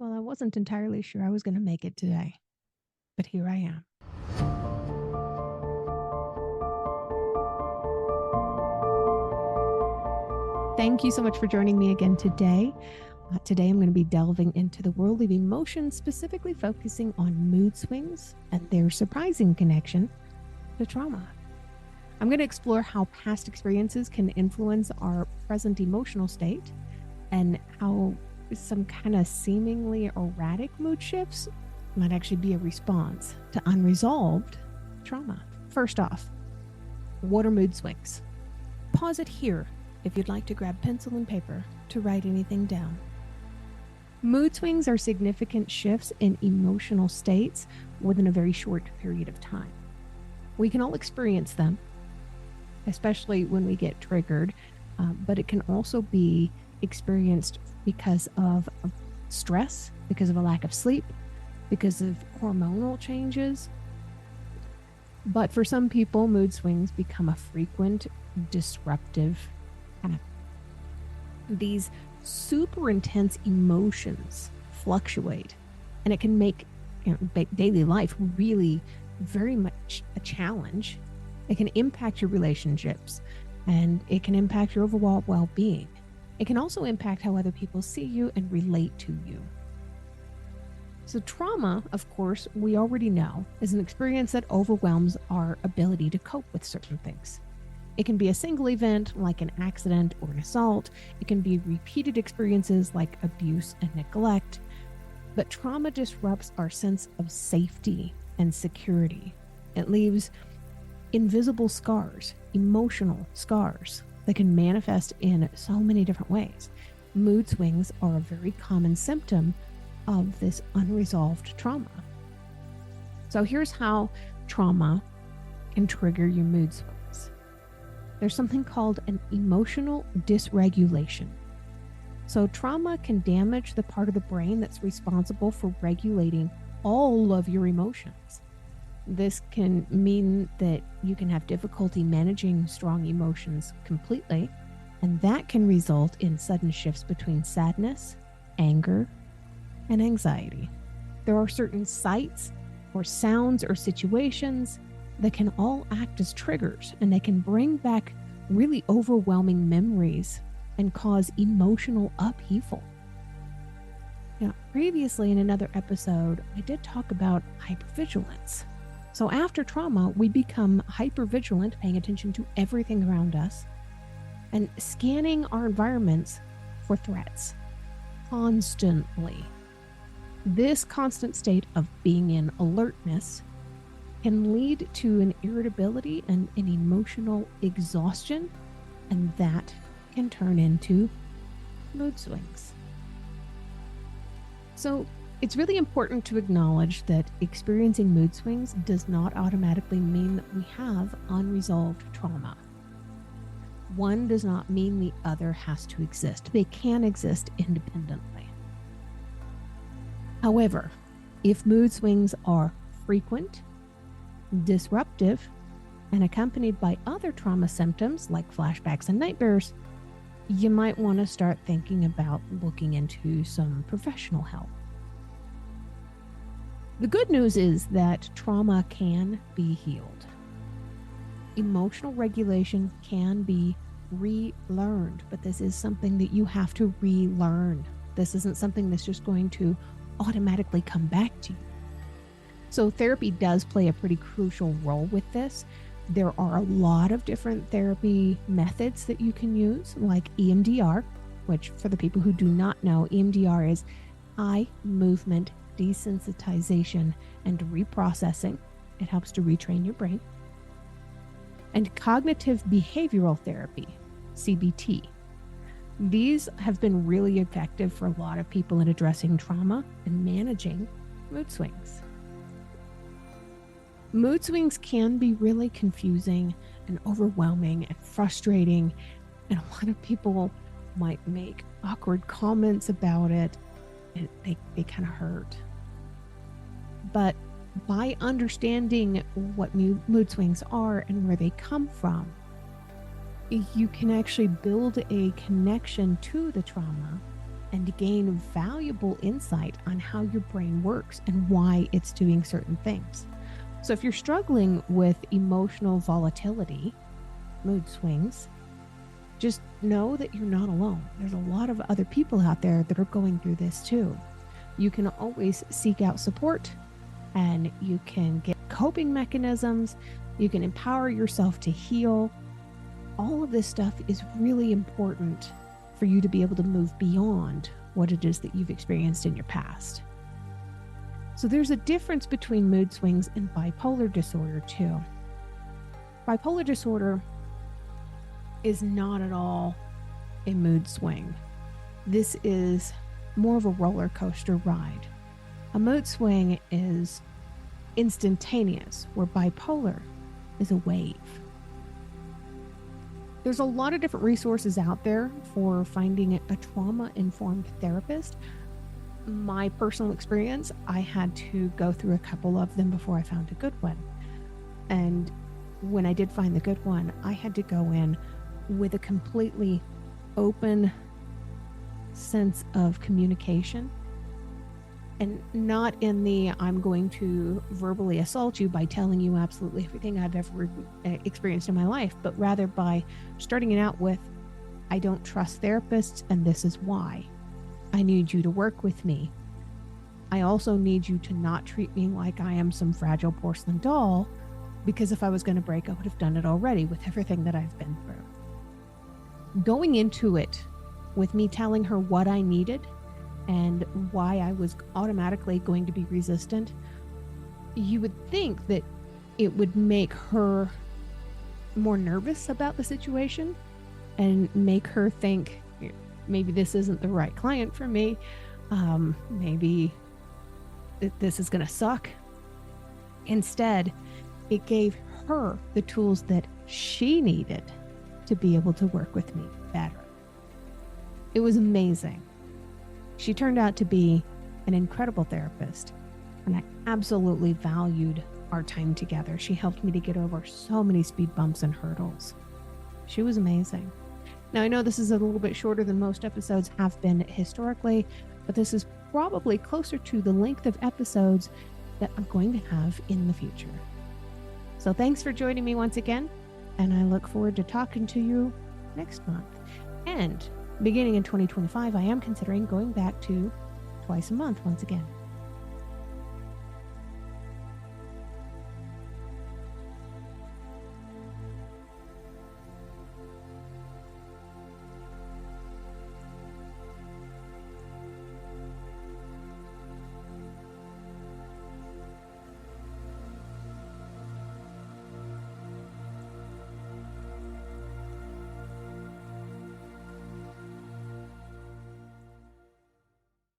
Well, I wasn't entirely sure I was going to make it today, but here I am. Thank you so much for joining me again today. Today, I'm going to be delving into the world of emotions, specifically focusing on mood swings and their surprising connection to trauma. I'm going to explore how past experiences can influence our present emotional state and how some kind of seemingly erratic mood shifts might actually be a response to unresolved trauma. First off, what are mood swings? Pause it here if you'd like to grab pencil and paper to write anything down. Mood swings are significant shifts in emotional states within a very short period of time. We can all experience them, especially when we get triggered, but it can also be experienced because of stress, because of a lack of sleep, because of hormonal changes. But for some people, mood swings become a frequent, disruptive habit. These super intense emotions fluctuate, and it can make daily life really very much a challenge. It can impact your relationships, and it can impact your overall well-being. It can also impact how other people see you and relate to you. So trauma, of course, we already know, is an experience that overwhelms our ability to cope with certain things. It can be a single event like an accident or an assault. It can be repeated experiences like abuse and neglect. But trauma disrupts our sense of safety and security. It leaves invisible scars, emotional scars that can manifest in so many different ways. Mood swings are a very common symptom of this unresolved trauma. So here's how trauma can trigger your mood swings. There's something called an emotional dysregulation. So trauma can damage the part of the brain that's responsible for regulating all of your emotions. This can mean that you can have difficulty managing strong emotions completely, and that can result in sudden shifts between sadness, anger, and anxiety. There are certain sights or sounds or situations that can all act as triggers, and they can bring back really overwhelming memories and cause emotional upheaval. Now, previously in another episode, I did talk about hypervigilance. So after trauma, we become hypervigilant, paying attention to everything around us and scanning our environments for threats constantly. This constant state of being in alertness can lead to an irritability and an emotional exhaustion, and that can turn into mood swings. So it's really important to acknowledge that experiencing mood swings does not automatically mean that we have unresolved trauma. One does not mean the other has to exist. They can exist independently. However, if mood swings are frequent, disruptive, and accompanied by other trauma symptoms like flashbacks and nightmares, you might want to start thinking about looking into some professional help. The good news is that trauma can be healed. Emotional regulation can be relearned, but this is something that you have to relearn. This isn't something that's just going to automatically come back to you. So therapy does play a pretty crucial role with this. There are a lot of different therapy methods that you can use, like EMDR, which for the people who do not know, EMDR is eye movement desensitization and reprocessing. It helps to retrain your brain. And cognitive behavioral therapy, CBT. These have been really effective for a lot of people in addressing trauma and managing mood swings. Mood swings can be really confusing and overwhelming and frustrating, and a lot of people might make awkward comments about it. They kind of hurt. But by understanding what mood swings are and where they come from, you can actually build a connection to the trauma and gain valuable insight on how your brain works and why it's doing certain things. So if you're struggling with emotional volatility, mood swings, just know that you're not alone. There's a lot of other people out there that are going through this too. You can always seek out support, and you can get coping mechanisms. You can empower yourself to heal. All of this stuff is really important for you to be able to move beyond what it is that you've experienced in your past. So there's a difference between mood swings and bipolar disorder too. Bipolar disorder is not at all a mood swing. This is more of a roller coaster ride. A mood swing is instantaneous, where bipolar is a wave. There's a lot of different resources out there for finding a trauma-informed therapist. My personal experience, I had to go through a couple of them before I found a good one. And when I did find the good one, I had to go in with a completely open sense of communication, and not in the I'm going to verbally assault you by telling you absolutely everything I've ever experienced in my life, but rather by starting it out with, I don't trust therapists, and this is why. I need you to work with me. I also need you to not treat me like I am some fragile porcelain doll, because if I was going to break, I would have done it already with everything that I've been through. Going into it with me telling her what I needed and why I was automatically going to be resistant, you would think that it would make her more nervous about the situation and make her think, maybe this isn't the right client for me. Maybe this is going to suck. Instead, it gave her the tools that she needed to be able to work with me better. It was amazing. She turned out to be an incredible therapist, and I absolutely valued our time together. She helped me to get over so many speed bumps and hurdles. She was amazing. Now, I know this is a little bit shorter than most episodes have been historically, but this is probably closer to the length of episodes that I'm going to have in the future. So thanks for joining me once again, and I look forward to talking to you next month. And beginning in 2025, I am considering going back to twice a month once again.